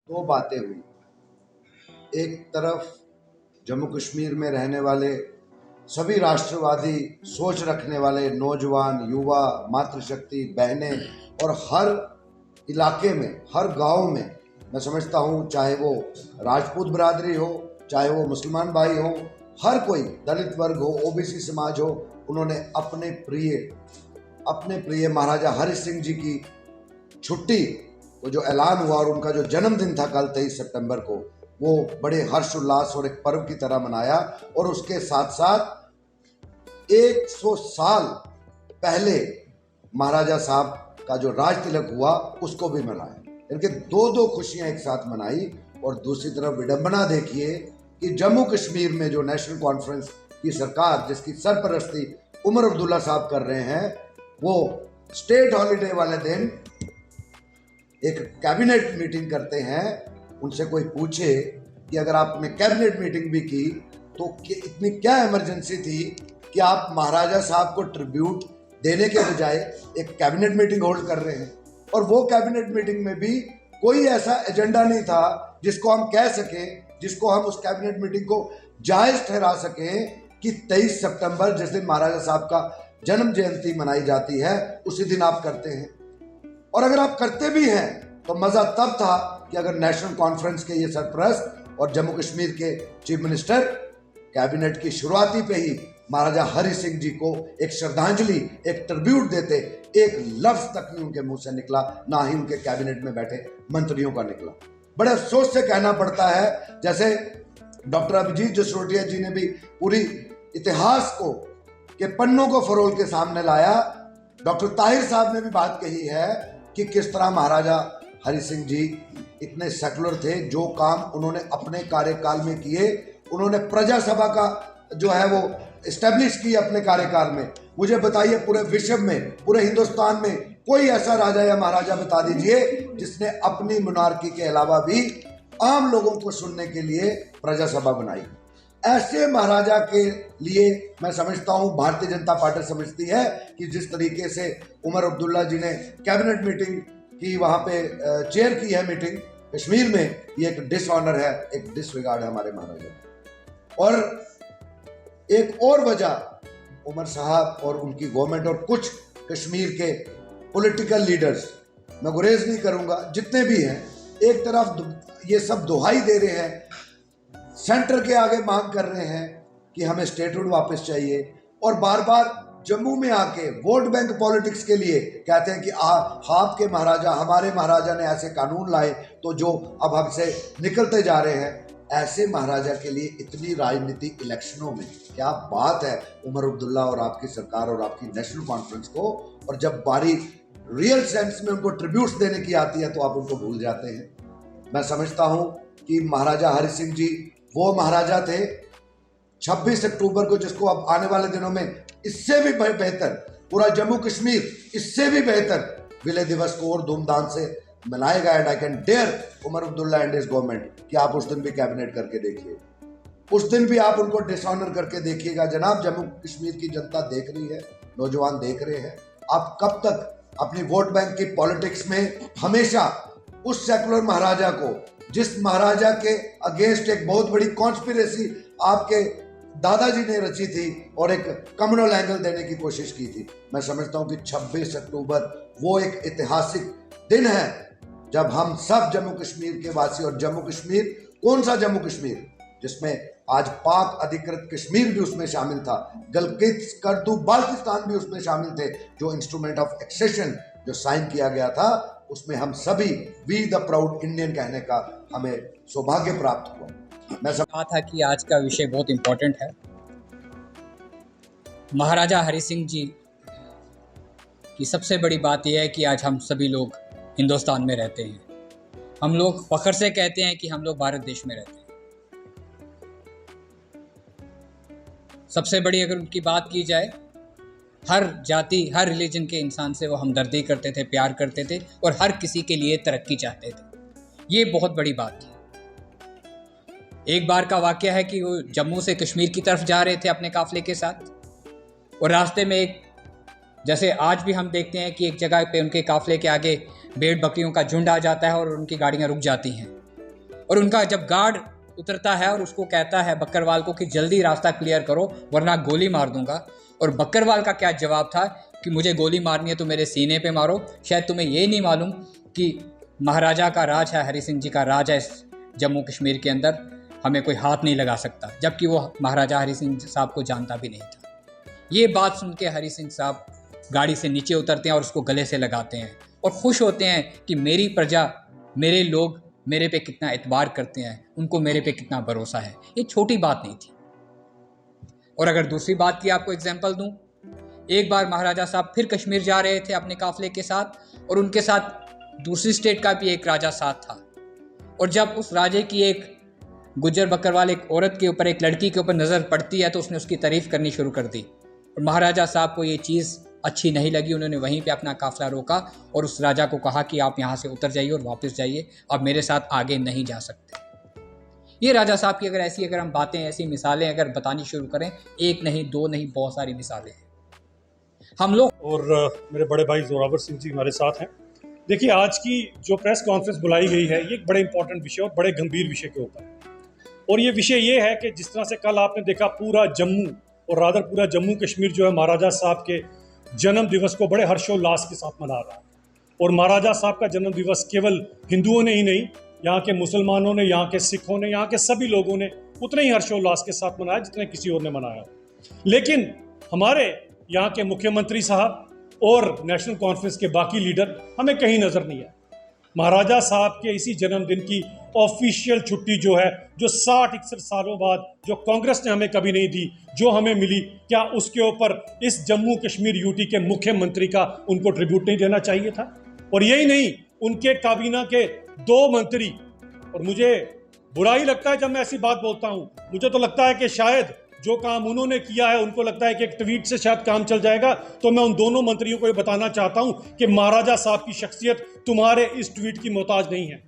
दो बातें हुई। एक तरफ जम्मू कश्मीर में रहने वाले सभी राष्ट्रवादी सोच रखने वाले नौजवान, युवा, मातृशक्ति, बहनें और हर इलाके में, हर गांव में, मैं समझता हूं चाहे वो राजपूत बरादरी हो, चाहे वो मुसलमान भाई हो, हर कोई, दलित वर्ग हो, ओबीसी समाज हो, उन्होंने अपने प्रिय महाराजा हरि सिंह जी की छुट्टी वो जो ऐलान हुआ और उनका जो जन्मदिन था कल 23 सितंबर को, वो बड़े हर्षोल्लास और एक पर्व की तरह मनाया। और उसके साथ साथ 100 साल पहले महाराजा साहब का जो राज तिलक हुआ उसको भी मनाया। इनके दो खुशियां एक साथ मनाई। और दूसरी तरफ विडंबना देखिए कि जम्मू कश्मीर में जो नेशनल कॉन्फ्रेंस की सरकार जिसकी सरपरस्ती उमर अब्दुल्ला साहब कर रहे हैं, वो स्टेट हॉलिडे वाले दिन एक कैबिनेट मीटिंग करते हैं। उनसे कोई पूछे कि अगर आपने कैबिनेट मीटिंग भी की तो इतनी क्या इमरजेंसी थी कि आप महाराजा साहब को ट्रिब्यूट देने के बजाय एक कैबिनेट मीटिंग होल्ड कर रहे हैं। और वो कैबिनेट मीटिंग में भी कोई ऐसा एजेंडा नहीं था जिसको हम कह सकें, जिसको हम उस कैबिनेट मीटिंग को जायज ठहरा सकें कि 23 सितंबर जिस दिन महाराजा साहब का जन्म जयंती मनाई जाती है उसी दिन आप करते हैं। और अगर आप करते भी हैं तो मजा तब था कि अगर नेशनल कॉन्फ्रेंस के ये सरपरस्त और जम्मू कश्मीर के चीफ मिनिस्टर कैबिनेट की शुरुआती पे ही महाराजा हरि सिंह जी को एक श्रद्धांजलि, एक ट्रिब्यूट देते। एक लफ्ज तक नहीं उनके मुंह से निकला, ना ही उनके कैबिनेट में बैठे मंत्रियों का निकला। बड़े अफसोस से कहना पड़ता है, जैसे डॉक्टर अभिजीत जसरोटिया जी ने भी पूरी इतिहास को के पन्नों को फरोल के सामने लाया, डॉक्टर ताहिर साहब ने भी बात कही है कि किस तरह महाराजा हरि सिंह जी इतने सेकुलर थे। जो काम उन्होंने अपने कार्यकाल में किए, उन्होंने प्रजा सभा का जो है वो एस्टेब्लिश की अपने कार्यकाल में। मुझे बताइए पूरे विश्व में, पूरे हिंदुस्तान में कोई ऐसा राजा या महाराजा बता दीजिए जिसने अपनी मोनार्की के अलावा भी आम लोगों को सुनने के लिए प्रजा सभा बनाई। ऐसे महाराजा के लिए मैं समझता हूं, भारतीय जनता पार्टी समझती है कि जिस तरीके से उमर अब्दुल्ला जी ने कैबिनेट मीटिंग की, वहां पे चेयर की है मीटिंग कश्मीर में, ये एक डिसऑनर है, एक डिसरिगार्ड है हमारे महाराजा। और एक और वजह उमर साहब और उनकी गवर्नमेंट और कुछ कश्मीर के पॉलिटिकल लीडर्स, मैं गुरेज नहीं करूंगा, जितने भी हैं, एक तरफ ये सब दुहाई दे रहे हैं, सेंटर के आगे मांग कर रहे हैं कि हमें स्टेटहुड वापस चाहिए, और बार बार जम्मू में आके वोट बैंक पॉलिटिक्स के लिए कहते हैं कि आपके महाराजा, हमारे महाराजा ने ऐसे कानून लाए तो जो अब हमसे निकलते जा रहे हैं। ऐसे महाराजा के लिए इतनी राजनीति इलेक्शनों में, क्या बात है उमर अब्दुल्ला और आपकी सरकार और आपकी नेशनल कॉन्फ्रेंस को। और जब बारी रियल सेंस में उनको ट्रिब्यूट्स देने की आती है तो आप उनको भूल जाते हैं। मैं समझता हूं कि महाराजा हरि सिंह जी वो महाराजा थे 26 अक्टूबर को, जिसको अब आने वाले दिनों में इससे भी बेहतर, पूरा जम्मू कश्मीर इससे भी बेहतर विलय दिवस को और धूमधाम से मनाएगा। And I can dare Omar Abdullah and his government कि आप उस दिन भी कैबिनेट करके देखिए, उस दिन भी आप उनको डिसऑनर करके देखिएगा। जनाब, जम्मू कश्मीर की जनता देख रही है, नौजवान देख रहे हैं। आप कब तक अपनी वोट बैंक की पॉलिटिक्स में हमेशा उस सेकुलर महाराजा को, जिस महाराजा के अगेंस्ट एक बहुत बड़ी कॉन्स्पिरेसी आपके दादाजी ने रची थी और एक कम्युनल एंगल देने की कोशिश की थी। मैं समझता हूं कि 26 अक्टूबर वो एक ऐतिहासिक दिन है जब हम सब जम्मू कश्मीर के वासी, और जम्मू कश्मीर कौन सा जम्मू कश्मीर जिसमें आज पाक अधिकृत कश्मीर भी उसमें शामिल था, गिलगित करतू बाल्टिस्तान भी उसमें शामिल थे, जो इंस्ट्रूमेंट ऑफ एक्सेशन जो साइन किया गया था, उसमें हम सभी वी द प्राउड इंडियन कहने का हमें सौभाग्य प्राप्त हुआ। मैं कहा था कि आज का विषय बहुत इंपॉर्टेंट है। महाराजा हरि सिंह जी की सबसे बड़ी बात यह है कि आज हम सभी लोग हिंदुस्तान में रहते हैं। हम लोग फख्र से कहते हैं कि हम लोग भारत देश में रहते हैं। सबसे बड़ी अगर उनकी बात की जाए, हर जाति, हर रिलीजन के इंसान से वो हमदर्दी करते थे, प्यार करते थे और हर किसी के लिए तरक्की चाहते थे। ये बहुत बड़ी बात थी। एक बार का वाकया है कि वो जम्मू से कश्मीर की तरफ जा रहे थे अपने काफले के साथ, और रास्ते में एक, जैसे आज भी हम देखते हैं कि एक जगह पे उनके काफले के आगे भेड़ बकरियों का झुंड आ जाता है और उनकी गाड़ियां रुक जाती हैं। और उनका जब गार्ड उतरता है और उसको कहता है बकरवाल को कि जल्दी रास्ता क्लियर करो वरना गोली मार दूंगा, और बकरवाल का क्या जवाब था कि मुझे गोली मारनी है तो मेरे सीने पे मारो, शायद तुम्हें ये नहीं मालूम कि महाराजा का राज है, हरि सिंह जी का राज है इस जम्मू कश्मीर के अंदर, हमें कोई हाथ नहीं लगा सकता। जबकि वो महाराजा हरि सिंह साहब को जानता भी नहीं था। ये बात सुन के हरि सिंह साहब गाड़ी से नीचे उतरते हैं और उसको गले से लगाते हैं और खुश होते हैं कि मेरी प्रजा, मेरे लोग मेरे पे कितना एतबार करते हैं, उनको मेरे पे कितना भरोसा है। ये छोटी बात नहीं थी। और अगर दूसरी बात की आपको एग्जाम्पल दूं, एक बार महाराजा साहब फिर कश्मीर जा रहे थे अपने काफिले के साथ और उनके साथ दूसरी स्टेट का भी एक राजा साथ था। और जब उस राजे की एक गुज्जर बकरवाल एक औरत के ऊपर, एक लड़की के ऊपर नज़र पड़ती है तो उसने उसकी तारीफ़ करनी शुरू कर दी। और महाराजा साहब को ये चीज़ अच्छी नहीं लगी। उन्होंने वहीं पे अपना काफिला रोका और उस राजा को कहा कि आप यहाँ से उतर जाइए और वापस जाइए, आप मेरे साथ आगे नहीं जा सकते। ये राजा साहब की अगर हम बातें, ऐसी मिसालें अगर बतानी शुरू करें, एक नहीं दो नहीं, बहुत सारी मिसालें हैं हम लोग। और मेरे बड़े भाई जोरावर सिंह जी हमारे साथ हैं। देखिए, आज की जो प्रेस कॉन्फ्रेंस बुलाई गई है ये एक बड़े इंपॉर्टेंट विषय और बड़े गंभीर विषय के ऊपर है। और ये विषय ये है कि जिस तरह से कल आपने देखा पूरा जम्मू और रादर पूरा जम्मू कश्मीर जो है महाराजा साहब के जन्म दिवस को बड़े हर्षोल्लास के साथ मना रहा है। और महाराजा साहब का जन्म दिवस केवल हिंदुओं ने ही नहीं, यहाँ के मुसलमानों ने, यहाँ के सिखों ने, यहाँ के सभी लोगों ने उतने ही हर्षोल्लास के साथ मनाया जितने किसी और ने मनाया। लेकिन हमारे यहाँ के मुख्यमंत्री साहब और नेशनल कॉन्फ्रेंस के बाकी लीडर हमें कहीं नजर नहीं आए। महाराजा साहब के इसी जन्मदिन की ऑफिशियल छुट्टी जो है, जो 60-61 सालों बाद जो कांग्रेस ने हमें कभी नहीं दी, जो हमें मिली, क्या उसके ऊपर इस जम्मू कश्मीर यूटी के मुख्यमंत्री का उनको ट्रिब्यूट नहीं देना चाहिए था? और यही नहीं, उनके काबीना के 2 मंत्री, और मुझे बुरा ही लगता है जब मैं ऐसी बात बोलता हूं, मुझे तो लगता है कि शायद जो काम उन्होंने किया है, उनको लगता है कि एक ट्वीट से शायद काम चल जाएगा। तो मैं उन दोनों मंत्रियों को ये बताना चाहता हूं कि महाराजा साहब की शख्सियत तुम्हारे इस ट्वीट की मोहताज नहीं है।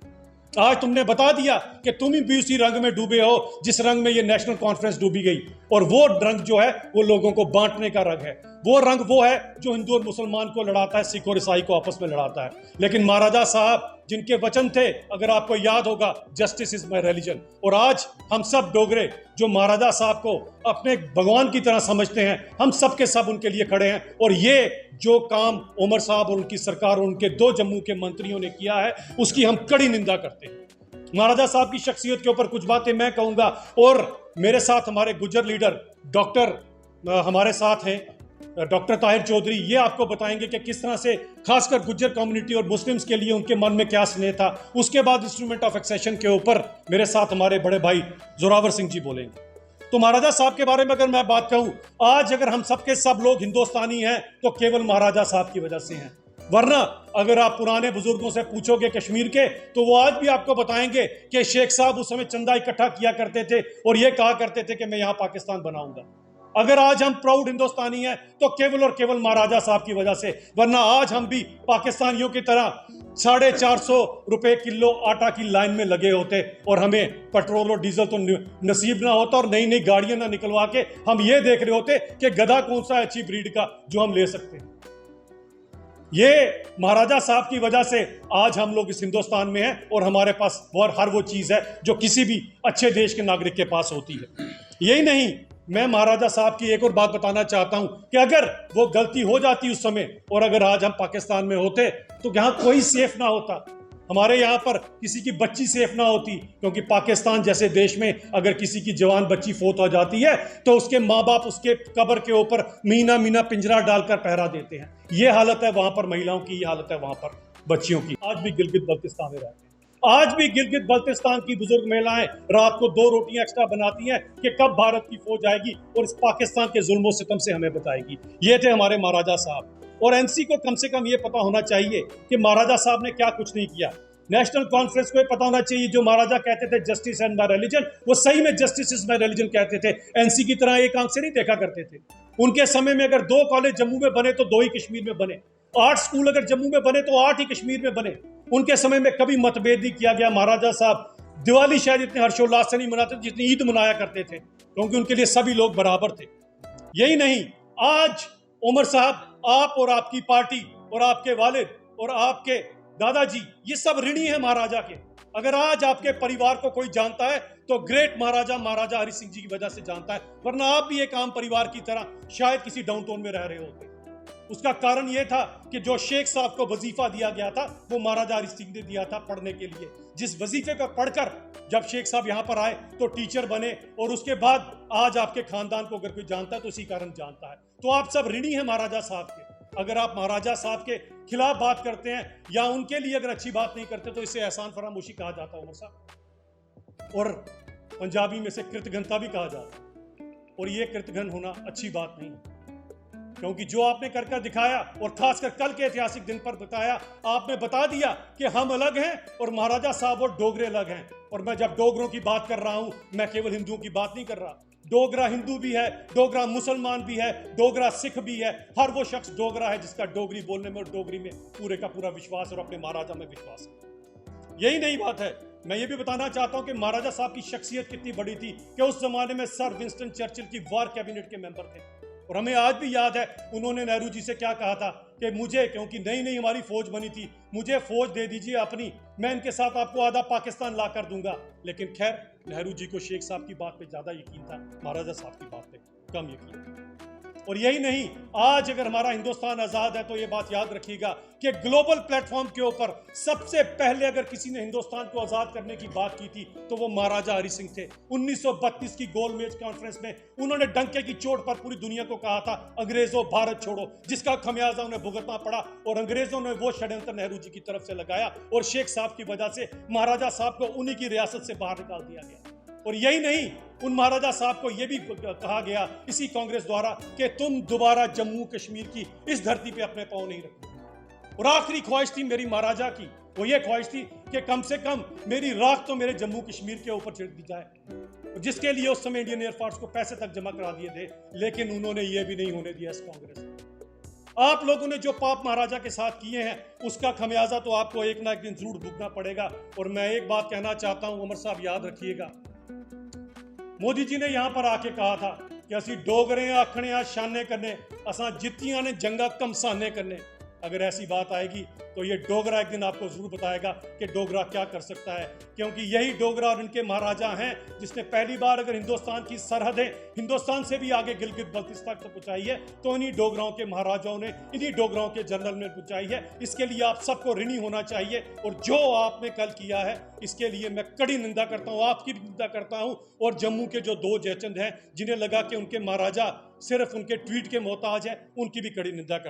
आज तुमने बता दिया कि तुम ही भी उसी रंग में डूबे हो जिस रंग में ये नेशनल कॉन्फ्रेंस डूबी गई। और वो रंग जो है वो लोगों को बांटने का रंग है। वो रंग वो है जो हिंदू और मुसलमान को लड़ाता है, सिख और ईसाई को आपस में लड़ाता है। लेकिन महाराजा साहब जिनके वचन थे, अगर आपको याद होगा, जस्टिस इज माई रिलीजन। और आज हम सब डोगरे जो महाराजा साहब को अपने भगवान की तरह समझते हैं, हम सब के सब उनके लिए खड़े हैं। और ये जो काम उमर साहब और उनकी सरकार और उनके 2 जम्मू के मंत्रियों ने किया है, उसकी हम कड़ी निंदा करते हैं। महाराजा साहब की शख्सियत के ऊपर कुछ बातें मैं कहूंगा। और मेरे साथ हमारे गुज्जर लीडर डॉक्टर हमारे साथ हैं, डॉक्टर ताहिर चौधरी, ये आपको बताएंगे कि किस तरह से खासकर गुज्जर कम्युनिटी और मुस्लिम्स के लिए उनके मन में क्या स्नेह था। उसके बाद इंस्ट्रूमेंट ऑफ एक्सेशन के ऊपर मेरे साथ हमारे बड़े भाई जोरावर सिंह जी बोलेंगे। तो महाराजा साहब के बारे में अगर मैं बात कहूं, आज अगर हम सबके सब लोग हिंदुस्तानी हैं तो केवल महाराजा साहब की वजह से हैं। वरना अगर आप पुराने बुजुर्गों से पूछोगे कश्मीर के, तो वो आज भी आपको बताएंगे कि शेख साहब उस समय चंदा इकट्ठा किया करते थे और ये कहा करते थे कि मैं यहाँ पाकिस्तान बनाऊंगा। अगर आज हम प्राउड हिंदुस्तानी हैं तो केवल और केवल महाराजा साहब की वजह से। वरना आज हम भी पाकिस्तानियों की तरह 450 रुपए किलो आटा की लाइन में लगे होते और हमें पेट्रोल और डीजल तो नसीब ना होता और नई नई गाड़ियां ना निकलवा के हम ये देख रहे होते कि गधा कौन सा अच्छी ब्रीड का जो हम ले सकते हैं। ये महाराजा साहब की वजह से आज हम लोग इस हिंदुस्तान में हैं और हमारे पास हर वो चीज है जो किसी भी अच्छे देश के नागरिक के पास होती है। यही नहीं, मैं महाराजा साहब की एक और बात बताना चाहता हूं कि अगर वो गलती हो जाती उस समय और अगर आज हम पाकिस्तान में होते तो यहाँ कोई सेफ ना होता, हमारे यहाँ पर किसी की बच्ची सेफ ना होती। क्योंकि पाकिस्तान जैसे देश में अगर किसी की जवान बच्ची फोत हो जाती है तो उसके माँ बाप उसके कब्र के ऊपर महीना महीना पिंजरा डालकर पहरा देते हैं। ये हालत है वहां पर महिलाओं की, ये हालत है वहां पर बच्चियों की। आज भी गिलगित बल्तिस्तान में रहते हैं, आज भी गिलगित बल्तिस्तान की बुजुर्ग महिलाएं रात को 2 रोटियां एक्स्ट्रा बनाती हैं कि कब भारत की फौज आएगी और इस पाकिस्तान के जुल्म सितम से हमें बचाएगी। ये थे हमारे महाराजा साहब। और एनसी को कम से कम ये पता होना चाहिए कि महाराजा साहब ने क्या कुछ नहीं किया। नेशनल कॉन्फ्रेंस को ये पता होना चाहिए जो महाराजा कहते थे जस्टिस एंड माय रिलीजन, वो सही में जस्टिस इज माय रिलीजन कहते थे। एनसी की तरह एक आंख से नहीं देखा करते थे। उनके समय में अगर 2 कॉलेज जम्मू में बने तो 2 ही कश्मीर में बने, 8 स्कूल अगर जम्मू में बने तो 8 ही कश्मीर में बने। उनके समय में कभी मतभेद नहीं किया गया। महाराजा साहब दिवाली शायद इतने हर्षोल्लास से नहीं मनाते जितनी ईद मनाया करते थे, क्योंकि उनके लिए सभी लोग बराबर थे। यही नहीं, आज उमर साहब, आप और आपकी पार्टी और आपके वालिद और आपके दादाजी, ये सब ऋणी है महाराजा के। अगर आज आपके परिवार को कोई जानता है तो ग्रेट महाराजा हरि सिंह जी की वजह से जानता है, वरना आप भी एक आम परिवार की तरह शायद किसी डाउन टाउन में रह रहे होते। उसका कारण यह था कि जो शेख साहब को वजीफा दिया गया था वो महाराजा हरि सिंह ने दिया था पढ़ने के लिए। जिस वजीफे पर पढ़कर जब शेख साहब यहाँ पर आए तो टीचर बने, और उसके बाद आज आपके खानदान को अगर कोई जानता है तो इसी कारण जानता है। तो आप सब ऋणी हैं महाराजा साहब के। अगर आप महाराजा साहब के खिलाफ बात करते हैं या उनके लिए अगर अच्छी बात नहीं करते तो इसे एहसान फरामोशी कहा जाता है उमर साहब, और पंजाबी में से कृतघ्नता भी कहा जाता है। और ये कृतघ्न होना अच्छी बात नहीं, क्योंकि जो आपने कर दिखाया और खासकर कल के ऐतिहासिक दिन पर बताया, आपने बता दिया कि हम अलग हैं और महाराजा साहब और डोगरे अलग हैं। और मैं जब डोगरों की बात कर रहा हूं, मैं केवल हिंदुओं की बात नहीं कर रहा। डोगरा हिंदू भी है, डोगरा मुसलमान भी है, डोगरा सिख भी है। हर वो शख्स डोगरा है जिसका डोगरी बोलने में और डोगरी में पूरे का पूरा विश्वास और अपने महाराजा में विश्वास है। यही नहीं बात है, मैं ये भी बताना चाहता हूं कि महाराजा साहब की शख्सियत कितनी बड़ी थी कि उस जमाने में सर विंस्टन चर्चिल की वार कैबिनेट के मेंबर थे। और हमें आज भी याद है उन्होंने नेहरू जी से क्या कहा था कि मुझे, क्योंकि नई नई हमारी फौज बनी थी, मुझे फौज दे दीजिए अपनी, मैं इनके साथ आपको आधा पाकिस्तान ला कर दूंगा। लेकिन खैर, नेहरू जी को शेख साहब की बात पे ज्यादा यकीन था, महाराजा साहब की बात पे कम यकीन। और यही नहीं, आज अगर हमारा हिंदुस्तान आजाद है तो ये बात याद रखिएगा कि ग्लोबल प्लेटफॉर्म के ऊपर सबसे पहले अगर किसी ने हिंदुस्तान को आजाद करने की बात की थी तो वो महाराजा हरि सिंह थे। 1932 की गोलमेज कॉन्फ्रेंस में उन्होंने डंके की चोट पर पूरी दुनिया को कहा था, अंग्रेजों भारत छोड़ो, जिसका खमियाजा उन्हें भुगतना पड़ा। और अंग्रेजों ने वो षड्यंत्र नेहरू जी की तरफ से लगाया और शेख साहब की वजह से महाराजा साहब को उन्हीं की रियासत से बाहर निकाल दिया गया। और यही नहीं, उन महाराजा साहब को यह भी कहा गया इसी कांग्रेस द्वारा कि तुम दोबारा जम्मू कश्मीर की इस धरती पे अपने पांव नहीं रखो। और आखिरी ख्वाहिश थी मेरी महाराजा की, वो ये ख्वाहिश थी कि कम से कम मेरी राख तो मेरे जम्मू कश्मीर के ऊपर छिड़क दी जाए, जिसके लिए उस समय इंडियन एयरफोर्स को पैसे तक जमा करा दिए थे। लेकिन उन्होंने ये भी नहीं होने दिया इस कांग्रेस ने। आप लोगों ने जो पाप महाराजा के साथ किए हैं उसका खमियाजा तो आपको एक ना एक दिन जरूर भुगतना पड़ेगा। और मैं एक बात कहना चाहता हूं, उमर साहब याद रखिएगा, मोदी जी ने यहां पर आके कहा था कि असी डोगरे आखने आ शाने करने, असा जित्तियां ने जंगा कमसाने करने। अगर ऐसी बात आएगी तो ये डोगरा एक दिन आपको जरूर बताएगा कि डोगरा क्या कर सकता है, क्योंकि यही डोगरा और इनके महाराजा हैं जिसने पहली बार अगर हिंदुस्तान की सरहदें हिंदुस्तान से भी आगे गिलगित बल्तिस्तान तक पहुंचाई है तो इन्हीं डोगराओं के महाराजाओं ने, इन्हीं डोगराओं के जनरल ने पहुंचाई है। इसके लिए आप सबको ऋणी होना चाहिए। और जो आपने कल किया है इसके लिए मैं कड़ी निंदा करता हूँ, आपकी भी निंदा करता हूँ। और जम्मू के जो 2 जयचंद हैं जिन्हें लगा कि उनके महाराजा सिर्फ उनके ट्वीट के मोहताज है, उनकी भी कड़ी निंदा करता हूं।